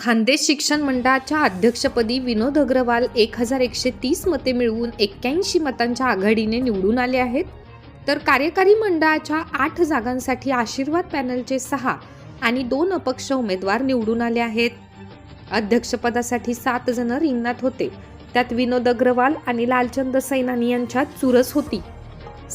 खानदेश शिक्षण मंडळाच्या अध्यक्षपदी विनोद अग्रवाल 1130 मते मिळवून 81 मतांच्या आघाडीने निवडून आले आहेत. तर कार्यकारी मंडळाच्या 8 जागांसाठी आशीर्वाद पॅनलचे 6 आणि 2 अपक्ष उमेदवार निवडून आले आहेत. अध्यक्षपदासाठी 7 जण रिंगणात होते. त्यात विनोद अग्रवाल आणि लालचंद सैनानी यांच्यात चुरस होती.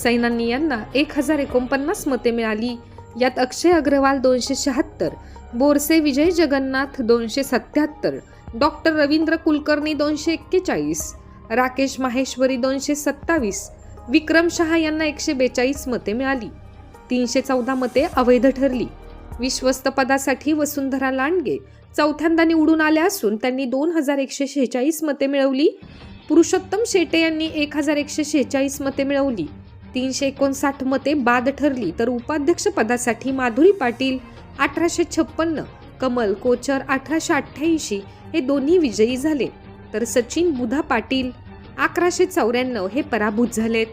सैनानी यांना 1049 मते मिळाली. यात अक्षय अग्रवाल 276, बोरसे विजय जगन्नाथ 277, डॉक्टर रवींद्र कुलकर्णी 241, राकेश माहेश्वरी 227, विक्रम शहा यांना 142 मते मिळाली. 314 मते अवैध ठरली. विश्वस्त पदासाठी वसुंधरा लांडगे चौथ्यांदा निवडून आल्या असून त्यांनी 2146 मते मिळवली. पुरुषोत्तम शेटे यांनी 1146 मते मिळवली. 359 मते बाद ठरली. तर उपाध्यक्ष पदासाठी माधुरी पाटील 1856, कमल कोचर 1888 हे दोन्ही विजयी झाले. तर सचिन बुधा पाटील 1194 हे पराभूत झालेत.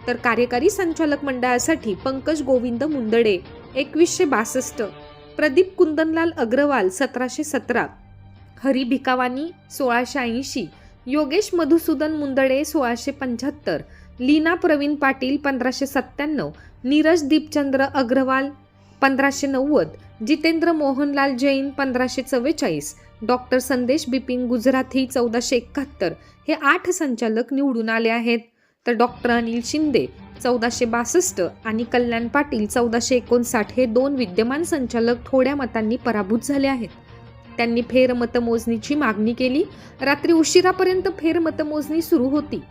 तर कार्यकारी संचालक मंडळासाठी पंकज गोविंद मुंदडे 2162, प्रदीप कुंदनलाल अग्रवाल 1717, हरी भिकावानी 1680, योगेश मधुसूदन मुंदडे 1675, लीना प्रवीण पाटील 1597, नीरज दीपचंद्र अग्रवाल 1590, जितेंद्र मोहनलाल जैन 1544, डॉक्टर संदेश बिपिन गुजराथी 1471 हे 8 संचालक निवडून आले आहेत. तर डॉक्टर अनिल शिंदे 1462 आणि कल्याण पाटील 1459 हे 2 विद्यमान संचालक थोड्या मतांनी पराभूत झाले आहेत. त्यांनी फेरमतमोजणीची मागणी केली. रात्री उशिरापर्यंत फेरमतमोजणी सुरू होती.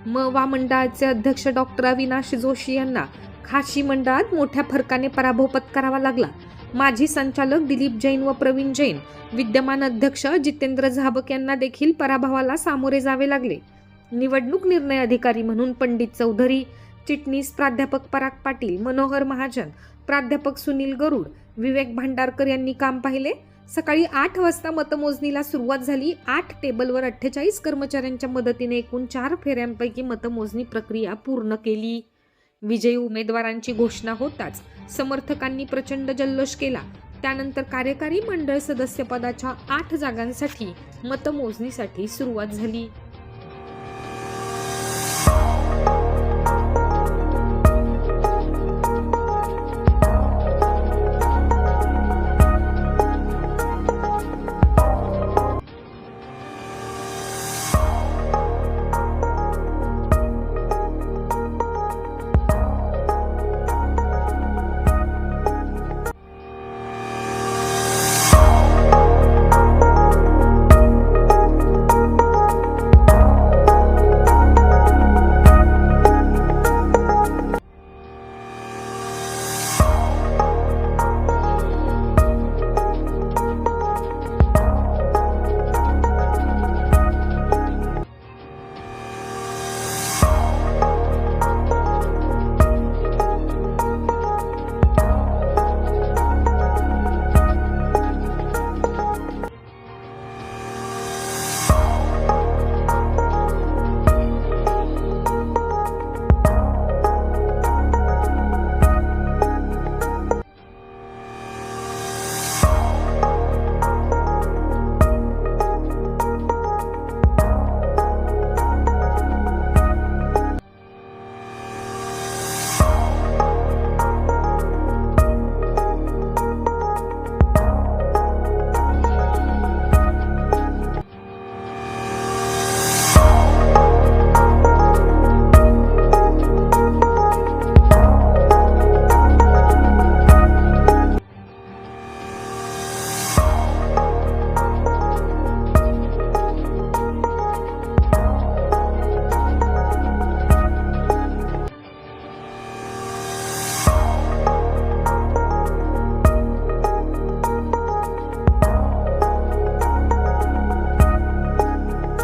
वा मंडळाचे अध्यक्ष डॉक्टर अविनाश जोशी यांना खाशी मंडळात मोठ्या फरकाने पराभव पत्करावा लागला. माजी संचालक दिलीप जैन व प्रवीण जैन, विद्यमान अध्यक्ष जितेंद्र झाबक यांना देखील पराभवाला सामोरे जावे लागले. निवडणूक निर्णय अधिकारी म्हणून पंडित चौधरी, चिटणीस प्राध्यापक पराग पाटील, मनोहर महाजन, प्राध्यापक सुनील गरुड, विवेक भांडारकर यांनी काम पाहिले. सकाळी 8 वाजता मतमोजणीला सुरुवात झाली. 8 टेबलवर 48 कर्मचाऱ्यांच्या मदतीने एकूण 4 फेऱ्यांपैकी मतमोजणी प्रक्रिया पूर्ण केली. विजयी उमेदवारांची घोषणा होताच समर्थकांनी प्रचंड जल्लोष केला. त्यानंतर कार्यकारी मंडळ सदस्यपदाच्या 8 जागांसाठी मतमोजणीसाठी सुरुवात झाली.